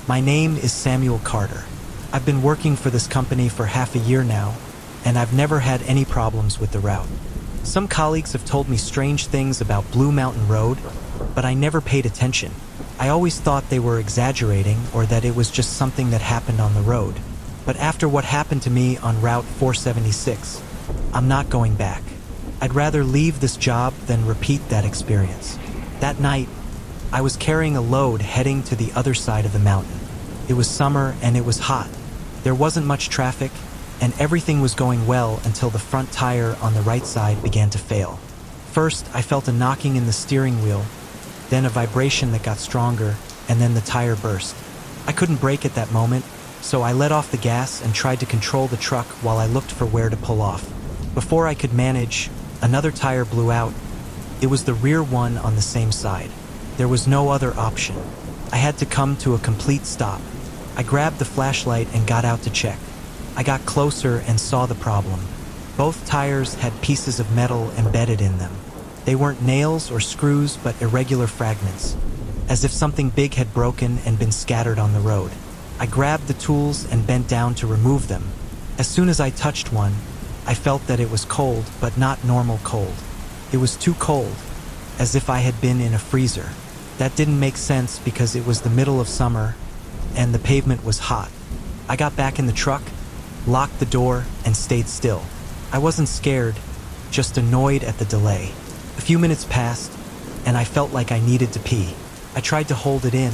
My name is Samuel Carter. I've been working for this company for half a year now, and I've never had any problems with the route. Some colleagues have told me strange things about Blue Mountain Road, but I never paid attention. I always thought they were exaggerating or that it was just something that happened on the road. But after what happened to me on Route 476, I'm not going back. I'd rather leave this job than repeat that experience. That night, I was carrying a load heading to the other side of the mountain. It was summer and it was hot. There wasn't much traffic, and everything was going well until the front tire on the right side began to fail. First, I felt a knocking in the steering wheel, then a vibration that got stronger, and then the tire burst. I couldn't brake at that moment, so I let off the gas and tried to control the truck while I looked for where to pull off. Before I could manage, another tire blew out. It was the rear one on the same side. There was no other option. I had to come to a complete stop. I grabbed the flashlight and got out to check. I got closer and saw the problem. Both tires had pieces of metal embedded in them. They weren't nails or screws, but irregular fragments, as if something big had broken and been scattered on the road. I grabbed the tools and bent down to remove them. As soon as I touched one, I felt that it was cold, but not normal cold. It was too cold, as if I had been in a freezer. That didn't make sense because it was the middle of summer and the pavement was hot. I got back in the truck, locked the door, and stayed still. I wasn't scared, just annoyed at the delay. A few minutes passed, and I felt like I needed to pee. I tried to hold it in,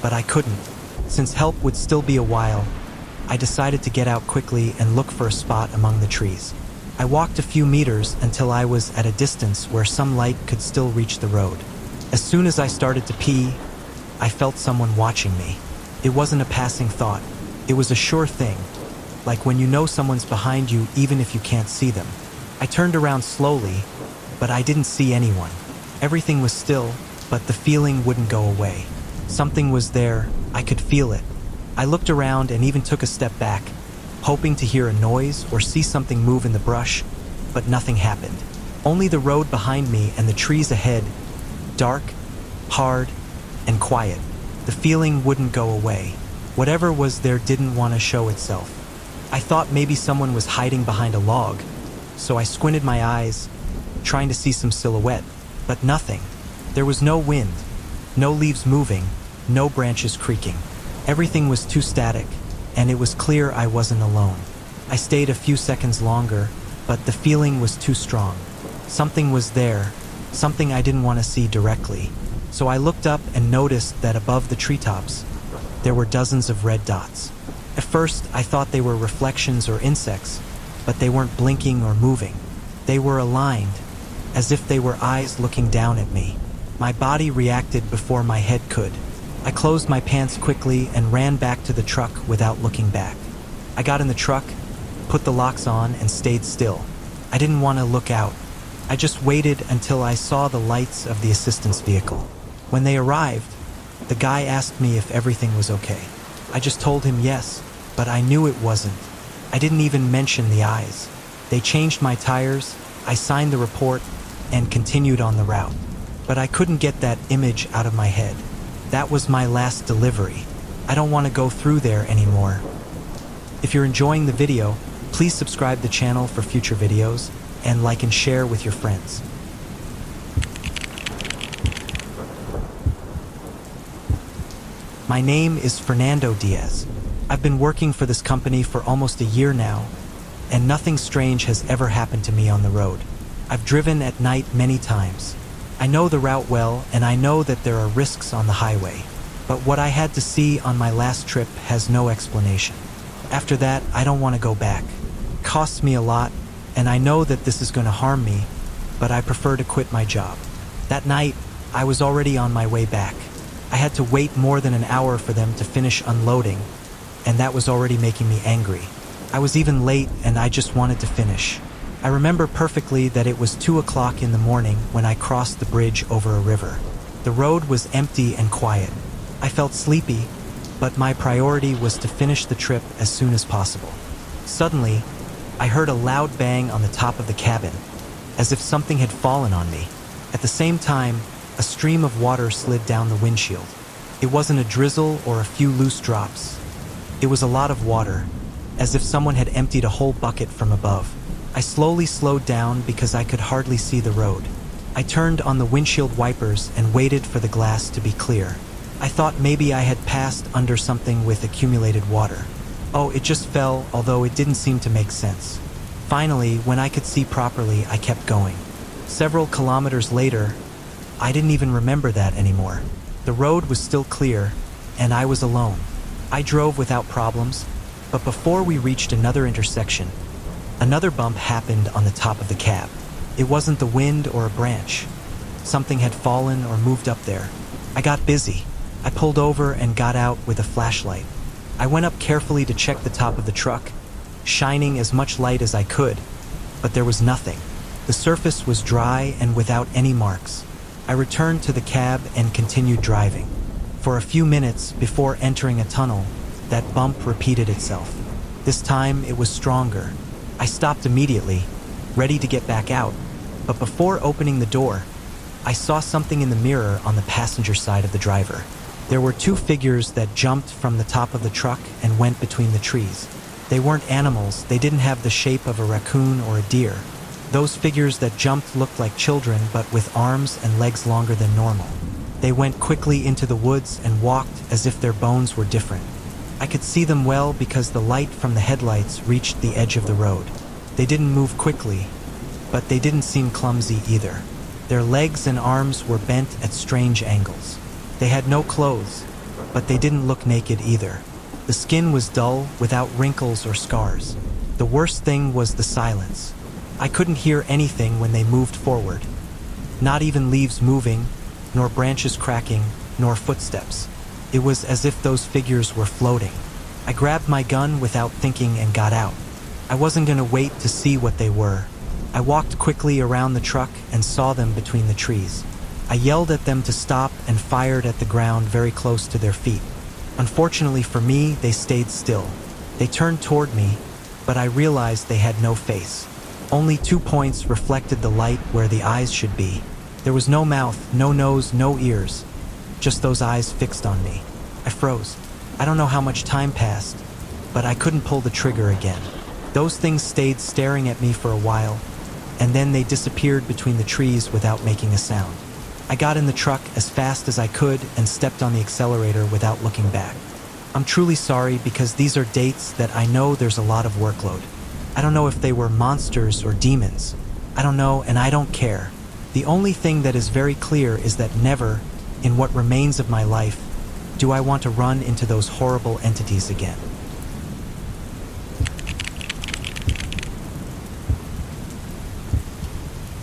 but I couldn't. Since help would still be a while, I decided to get out quickly and look for a spot among the trees. I walked a few meters until I was at a distance where some light could still reach the road. As soon as I started to pee, I felt someone watching me. It wasn't a passing thought. It was a sure thing, like when you know someone's behind you even if you can't see them. I turned around slowly, but I didn't see anyone. Everything was still, but the feeling wouldn't go away. Something was there. I could feel it. I looked around and even took a step back, hoping to hear a noise or see something move in the brush, but nothing happened. Only the road behind me and the trees ahead, dark, hard, and quiet. The feeling wouldn't go away. Whatever was there didn't want to show itself. I thought maybe someone was hiding behind a log, so I squinted my eyes, trying to see some silhouette, but nothing. There was no wind, no leaves moving, no branches creaking. Everything was too static, and it was clear I wasn't alone. I stayed a few seconds longer, but the feeling was too strong. Something was there, something I didn't want to see directly. So I looked up and noticed that above the treetops, there were dozens of red dots. At first, I thought they were reflections or insects, but they weren't blinking or moving. They were aligned, as if they were eyes looking down at me. My body reacted before my head could. I closed my pants quickly and ran back to the truck without looking back. I got in the truck, put the locks on, and stayed still. I didn't want to look out. I just waited until I saw the lights of the assistance vehicle. When they arrived, the guy asked me if everything was okay. I just told him yes, but I knew it wasn't. I didn't even mention the eyes. They changed my tires, I signed the report, and continued on the route. But I couldn't get that image out of my head. That was my last delivery. I don't want to go through there anymore. If you're enjoying the video, please subscribe to the channel for future videos, and like and share with your friends. My name is Fernando Diaz. I've been working for this company for almost a year now, and nothing strange has ever happened to me on the road. I've driven at night many times. I know the route well, and I know that there are risks on the highway. But what I had to see on my last trip has no explanation. After that, I don't want to go back. It costs me a lot, and I know that this is going to harm me, but I prefer to quit my job. That night, I was already on my way back. I had to wait more than an hour for them to finish unloading, and that was already making me angry. I was even late, and I just wanted to finish. I remember perfectly that it was 2 o'clock in the morning when I crossed the bridge over a river. The road was empty and quiet. I felt sleepy, but my priority was to finish the trip as soon as possible. Suddenly, I heard a loud bang on the top of the cabin, as if something had fallen on me. At the same time, a stream of water slid down the windshield. It wasn't a drizzle or a few loose drops. It was a lot of water, as if someone had emptied a whole bucket from above. I slowly slowed down because I could hardly see the road. I turned on the windshield wipers and waited for the glass to be clear. I thought maybe I had passed under something with accumulated water. Oh, it just fell, although it didn't seem to make sense. Finally, when I could see properly, I kept going. Several kilometers later, I didn't even remember that anymore. The road was still clear, and I was alone. I drove without problems, but before we reached another intersection, another bump happened on the top of the cab. It wasn't the wind or a branch. Something had fallen or moved up there. I got busy. I pulled over and got out with a flashlight. I went up carefully to check the top of the truck, shining as much light as I could, but there was nothing. The surface was dry and without any marks. I returned to the cab and continued driving. For a few minutes before entering a tunnel, that bump repeated itself. This time it was stronger. I stopped immediately, ready to get back out, but before opening the door, I saw something in the mirror on the passenger side of the driver. There were two figures that jumped from the top of the truck and went between the trees. They weren't animals, they didn't have the shape of a raccoon or a deer. Those figures that jumped looked like children, but with arms and legs longer than normal. They went quickly into the woods and walked as if their bones were different. I could see them well because the light from the headlights reached the edge of the road. They didn't move quickly, but they didn't seem clumsy either. Their legs and arms were bent at strange angles. They had no clothes, but they didn't look naked either. The skin was dull, without wrinkles or scars. The worst thing was the silence. I couldn't hear anything when they moved forward. Not even leaves moving, nor branches cracking, nor footsteps. It was as if those figures were floating. I grabbed my gun without thinking and got out. I wasn't going to wait to see what they were. I walked quickly around the truck and saw them between the trees. I yelled at them to stop and fired at the ground very close to their feet. Unfortunately for me, they stayed still. They turned toward me, but I realized they had no face. Only 2 points reflected the light where the eyes should be. There was no mouth, no nose, no ears. Just those eyes fixed on me. I froze. I don't know how much time passed, but I couldn't pull the trigger again. Those things stayed staring at me for a while, and then they disappeared between the trees without making a sound. I got in the truck as fast as I could and stepped on the accelerator without looking back. I'm truly sorry because these are dates that I know there's a lot of workload. I don't know if they were monsters or demons. I don't know, and I don't care. The only thing that is very clear is that never, in what remains of my life, do I want to run into those horrible entities again.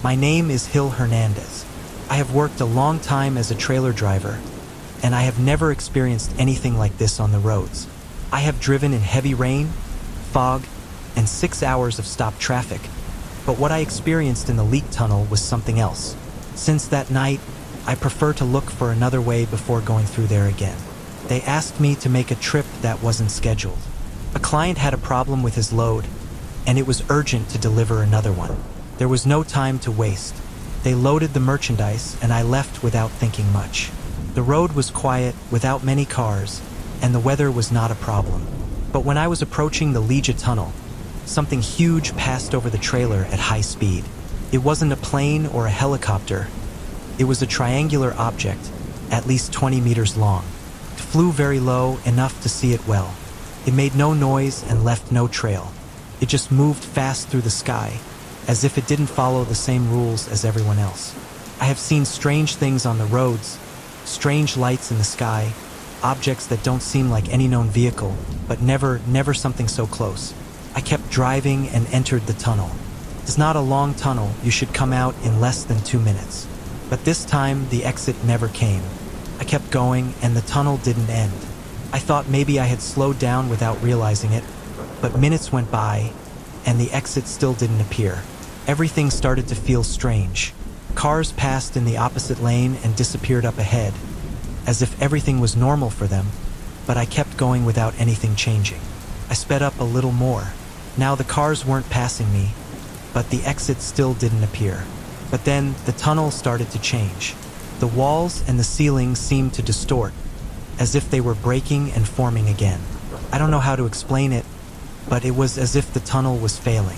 My name is Gil Hernandez. I have worked a long time as a trailer driver, and I have never experienced anything like this on the roads. I have driven in heavy rain, fog, and 6 hours of stopped traffic, but what I experienced in the leak tunnel was something else. Since that night, I prefer to look for another way before going through there again. They asked me to make a trip that wasn't scheduled. A client had a problem with his load, and it was urgent to deliver another one. There was no time to waste. They loaded the merchandise, and I left without thinking much. The road was quiet, without many cars, and the weather was not a problem. But when I was approaching the Liga tunnel, something huge passed over the trailer at high speed. It wasn't a plane or a helicopter. It was a triangular object, at least 20 meters long. It flew very low, enough to see it well. It made no noise and left no trail. It just moved fast through the sky, as if it didn't follow the same rules as everyone else. I have seen strange things on the roads, strange lights in the sky, objects that don't seem like any known vehicle, but never something so close. I kept driving and entered the tunnel. It's not a long tunnel, you should come out in less than 2 minutes. But this time, the exit never came. I kept going, and the tunnel didn't end. I thought maybe I had slowed down without realizing it, but minutes went by, and the exit still didn't appear. Everything started to feel strange. Cars passed in the opposite lane and disappeared up ahead, as if everything was normal for them, but I kept going without anything changing. I sped up a little more. Now the cars weren't passing me, but the exit still didn't appear. But then the tunnel started to change. The walls and the ceiling seemed to distort, as if they were breaking and forming again. I don't know how to explain it, but it was as if the tunnel was failing.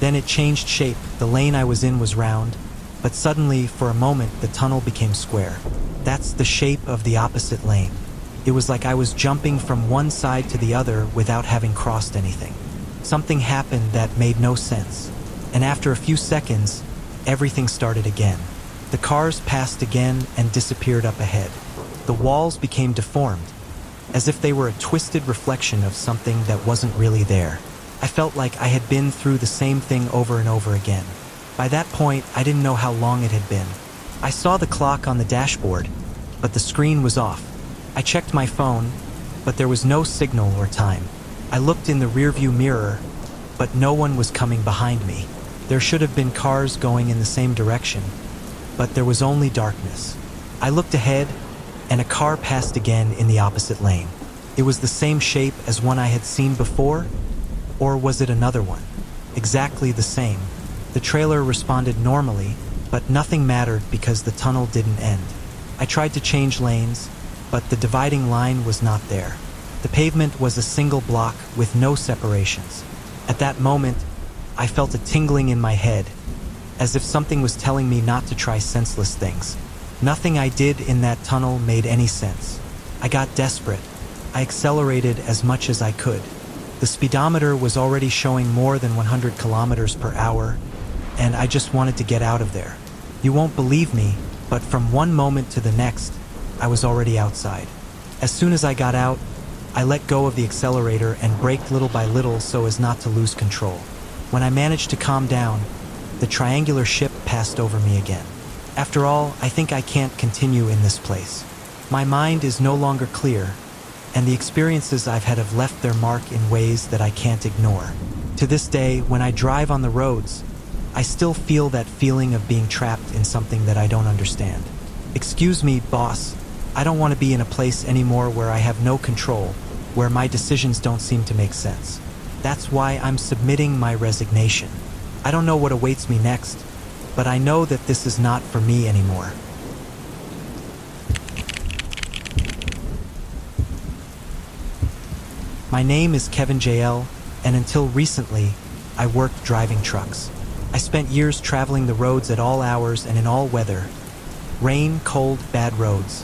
Then it changed shape. The lane I was in was round, but suddenly, for a moment, the tunnel became square. That's the shape of the opposite lane. It was like I was jumping from one side to the other without having crossed anything. Something happened that made no sense, and after a few seconds, everything started again. The cars passed again and disappeared up ahead. The walls became deformed, as if they were a twisted reflection of something that wasn't really there. I felt like I had been through the same thing over and over again. By that point, I didn't know how long it had been. I saw the clock on the dashboard, but the screen was off. I checked my phone, but there was no signal or time. I looked in the rearview mirror, but no one was coming behind me. There should have been cars going in the same direction, but there was only darkness. I looked ahead, and a car passed again in the opposite lane. It was the same shape as one I had seen before, or was it another one? Exactly the same. The trailer responded normally, but nothing mattered because the tunnel didn't end. I tried to change lanes, but the dividing line was not there. The pavement was a single block with no separations. At that moment, I felt a tingling in my head, as if something was telling me not to try senseless things. Nothing I did in that tunnel made any sense. I got desperate. I accelerated as much as I could. The speedometer was already showing more than 100 kilometers per hour, and I just wanted to get out of there. You won't believe me, but from one moment to the next, I was already outside. As soon as I got out, I let go of the accelerator and braked little by little so as not to lose control. When I managed to calm down, the triangular ship passed over me again. After all, I think I can't continue in this place. My mind is no longer clear, and the experiences I've had have left their mark in ways that I can't ignore. To this day, when I drive on the roads, I still feel that feeling of being trapped in something that I don't understand. Excuse me, boss. I don't want to be in a place anymore where I have no control, where my decisions don't seem to make sense. That's why I'm submitting my resignation. I don't know what awaits me next, but I know that this is not for me anymore. My name is Kevin JL, and until recently, I worked driving trucks. I spent years traveling the roads at all hours and in all weather. Rain, cold, bad roads.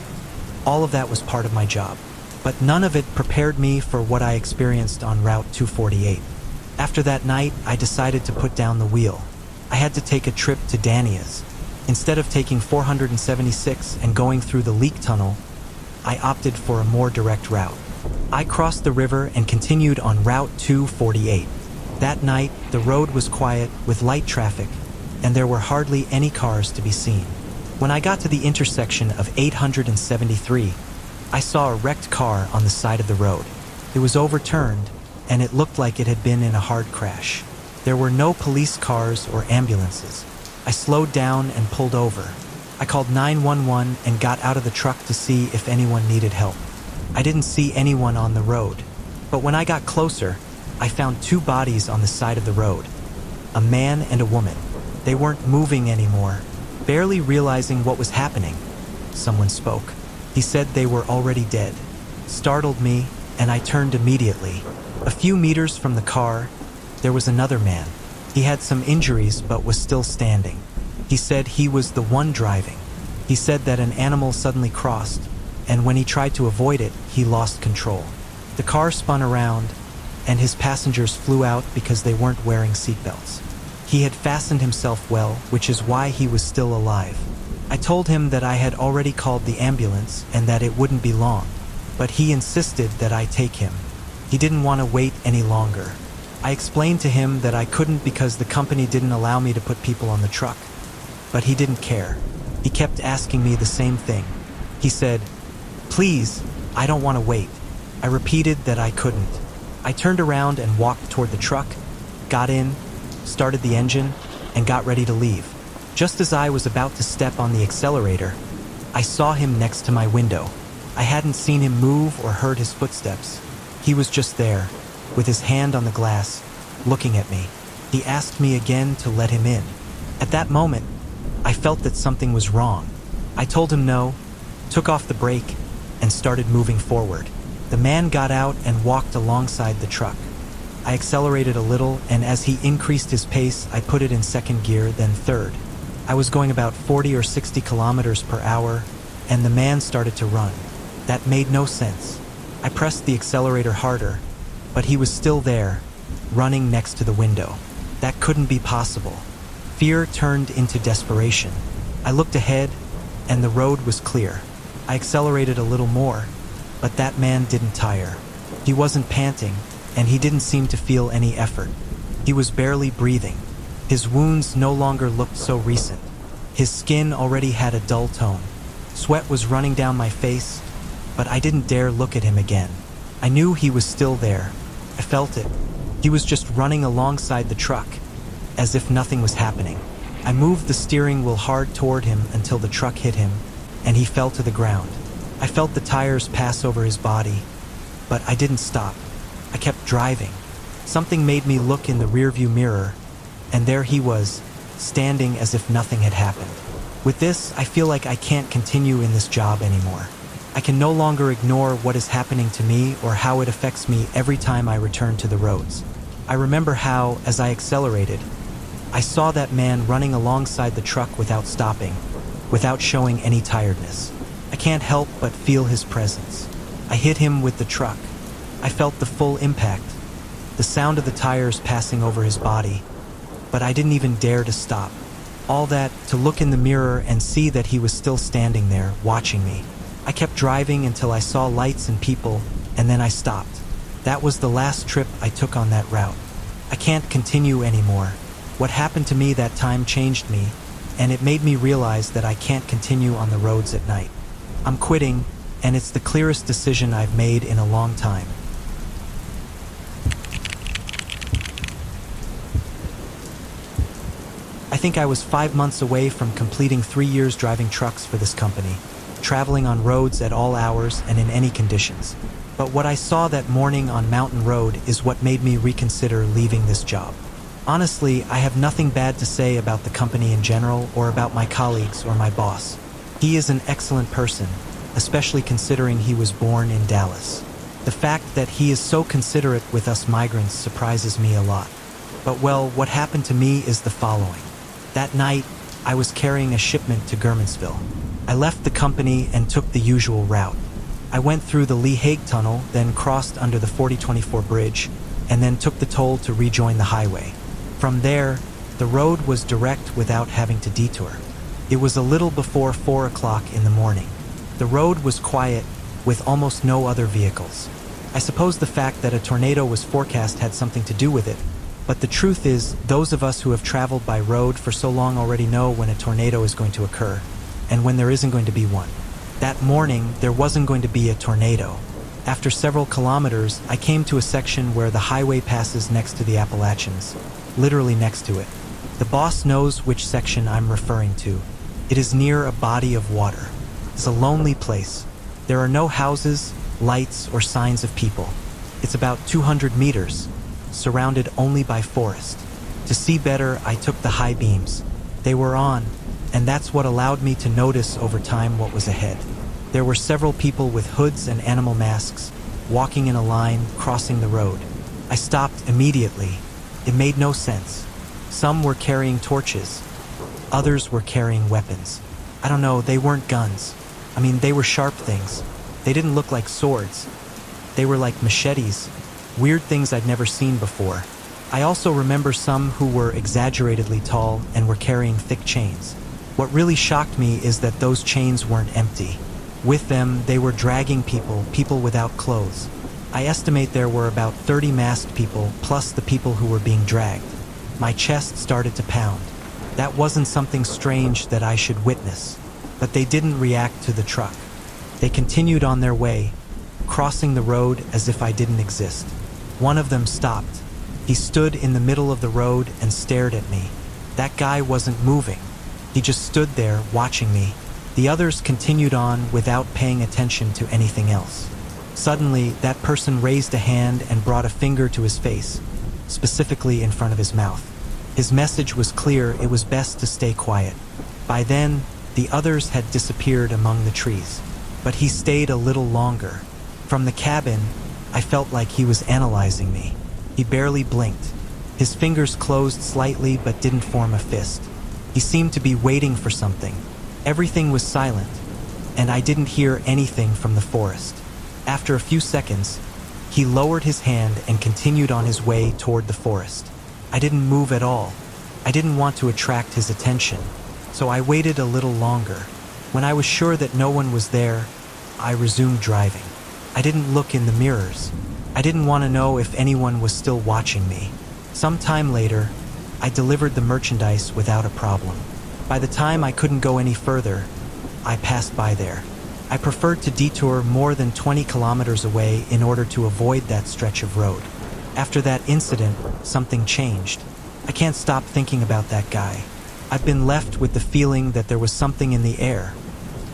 All of that was part of my job. But none of it prepared me for what I experienced on Route 248. After that night, I decided to put down the wheel. I had to take a trip to Dania's. Instead of taking 476 and going through the leak tunnel, I opted for a more direct route. I crossed the river and continued on Route 248. That night, the road was quiet with light traffic, and there were hardly any cars to be seen. When I got to the intersection of 873, I saw a wrecked car on the side of the road. It was overturned, and it looked like it had been in a hard crash. There were no police cars or ambulances. I slowed down and pulled over. I called 911 and got out of the truck to see if anyone needed help. I didn't see anyone on the road, but when I got closer, I found two bodies on the side of the road, a man and a woman. They weren't moving anymore. Barely realizing what was happening, someone spoke. He said they were already dead. Startled me, and I turned immediately. A few meters from the car, there was another man. He had some injuries but was still standing. He said he was the one driving. He said that an animal suddenly crossed, and when he tried to avoid it, he lost control. The car spun around, and his passengers flew out because they weren't wearing seatbelts. He had fastened himself well, which is why he was still alive. I told him that I had already called the ambulance and that it wouldn't be long, but he insisted that I take him. He didn't want to wait any longer. I explained to him that I couldn't because the company didn't allow me to put people on the truck, but he didn't care. He kept asking me the same thing. He said, "Please, I don't want to wait." I repeated that I couldn't. I turned around and walked toward the truck, got in, started the engine, and got ready to leave. Just as I was about to step on the accelerator, I saw him next to my window. I hadn't seen him move or heard his footsteps. He was just there, with his hand on the glass, looking at me. He asked me again to let him in. At that moment, I felt that something was wrong. I told him no, took off the brake, and started moving forward. The man got out and walked alongside the truck. I accelerated a little, and as he increased his pace, I put it in second gear, then third. I was going about 40 or 60 kilometers per hour, and the man started to run. That made no sense. I pressed the accelerator harder, but he was still there, running next to the window. That couldn't be possible. Fear turned into desperation. I looked ahead, and the road was clear. I accelerated a little more, but that man didn't tire. He wasn't panting, and he didn't seem to feel any effort. He was barely breathing. His wounds no longer looked so recent. His skin already had a dull tone. Sweat was running down my face, but I didn't dare look at him again. I knew he was still there. I felt it. He was just running alongside the truck, as if nothing was happening. I moved the steering wheel hard toward him until the truck hit him, and he fell to the ground. I felt the tires pass over his body, but I didn't stop. I kept driving. Something made me look in the rearview mirror, and there he was, standing as if nothing had happened. With this, I feel like I can't continue in this job anymore. I can no longer ignore what is happening to me or how it affects me every time I return to the roads. I remember how, as I accelerated, I saw that man running alongside the truck without stopping, without showing any tiredness. I can't help but feel his presence. I hit him with the truck. I felt the full impact, the sound of the tires passing over his body, but I didn't even dare to stop. All that to look in the mirror and see that he was still standing there, watching me. I kept driving until I saw lights and people, and then I stopped. That was the last trip I took on that route. I can't continue anymore. What happened to me that time changed me, and it made me realize that I can't continue on the roads at night. I'm quitting, and it's the clearest decision I've made in a long time. I think I was 5 months away from completing 3 years driving trucks for this company, traveling on roads at all hours and in any conditions. But what I saw that morning on Mountain Road is what made me reconsider leaving this job. Honestly, I have nothing bad to say about the company in general or about my colleagues or my boss. He is an excellent person, especially considering he was born in Dallas. The fact that he is so considerate with us migrants surprises me a lot. But well, what happened to me is the following. That night, I was carrying a shipment to Germansville. I left the company and took the usual route. I went through the Lee Hague Tunnel, then crossed under the 4024 bridge, and then took the toll to rejoin the highway. From there, the road was direct without having to detour. It was a little before 4 o'clock in the morning. The road was quiet, with almost no other vehicles. I suppose the fact that a tornado was forecast had something to do with it, but the truth is, those of us who have traveled by road for so long already know when a tornado is going to occur, and when there isn't going to be one. That morning, there wasn't going to be a tornado. After several kilometers, I came to a section where the highway passes next to the Appalachians, literally next to it. The boss knows which section I'm referring to. It is near a body of water. It's a lonely place. There are no houses, lights, or signs of people. It's about 200 meters, surrounded only by forest. To see better, I took the high beams. They were on, and that's what allowed me to notice over time what was ahead. There were several people with hoods and animal masks, walking in a line, crossing the road. I stopped immediately. It made no sense. Some were carrying torches. Others were carrying weapons. I don't know, they weren't guns. I mean, they were sharp things. They didn't look like swords. They were like machetes, weird things I'd never seen before. I also remember some who were exaggeratedly tall and were carrying thick chains. What really shocked me is that those chains weren't empty. With them, they were dragging people without clothes. I estimate there were about 30 masked people, plus the people who were being dragged. My chest started to pound. That wasn't something strange that I should witness. But they didn't react to the truck. They continued on their way, crossing the road as if I didn't exist. One of them stopped. He stood in the middle of the road and stared at me. That guy wasn't moving. He just stood there watching me. The others continued on without paying attention to anything else. Suddenly, that person raised a hand and brought a finger to his face, specifically in front of his mouth. His message was clear: it was best to stay quiet. By then, the others had disappeared among the trees. but he stayed a little longer. From the cabin, I felt like he was analyzing me. He barely blinked. His fingers closed slightly but didn't form a fist. He seemed to be waiting for something. Everything was silent, and I didn't hear anything from the forest. After a few seconds, he lowered his hand and continued on his way toward the forest. I didn't move at all. I didn't want to attract his attention, so I waited a little longer. When I was sure that no one was there, I resumed driving. I didn't look in the mirrors. I didn't want to know if anyone was still watching me. Some time later, I delivered the merchandise without a problem. By the time I couldn't go any further, I passed by there. I preferred to detour more than 20 kilometers away in order to avoid that stretch of road. After that incident, something changed. I can't stop thinking about that guy. I've been left with the feeling that there was something in the air,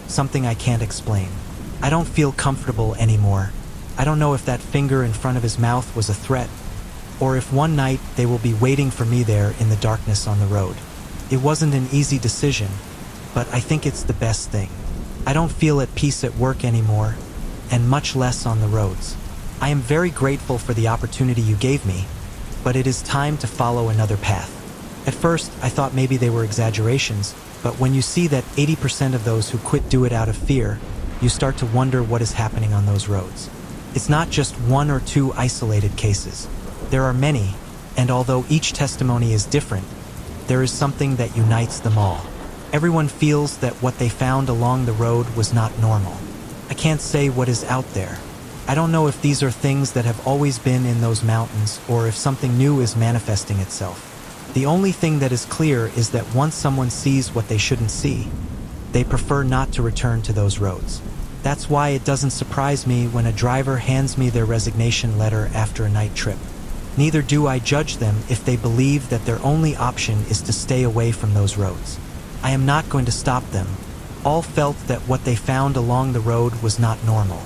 something I can't explain. I don't feel comfortable anymore. I don't know if that finger in front of his mouth was a threat, or if one night they will be waiting for me there in the darkness on the road. It wasn't an easy decision, but I think it's the best thing. I don't feel at peace at work anymore, and much less on the roads. I am very grateful for the opportunity you gave me, but it is time to follow another path. At first, I thought maybe they were exaggerations, but when you see that 80% of those who quit do it out of fear, you start to wonder what is happening on those roads. It's not just one or two isolated cases. There are many, and although each testimony is different, there is something that unites them all. Everyone feels that what they found along the road was not normal. I can't say what is out there. I don't know if these are things that have always been in those mountains or if something new is manifesting itself. The only thing that is clear is that once someone sees what they shouldn't see, they prefer not to return to those roads. That's why it doesn't surprise me when a driver hands me their resignation letter after a night trip. Neither do I judge them if they believe that their only option is to stay away from those roads. I am not going to stop them. All felt that what they found along the road was not normal.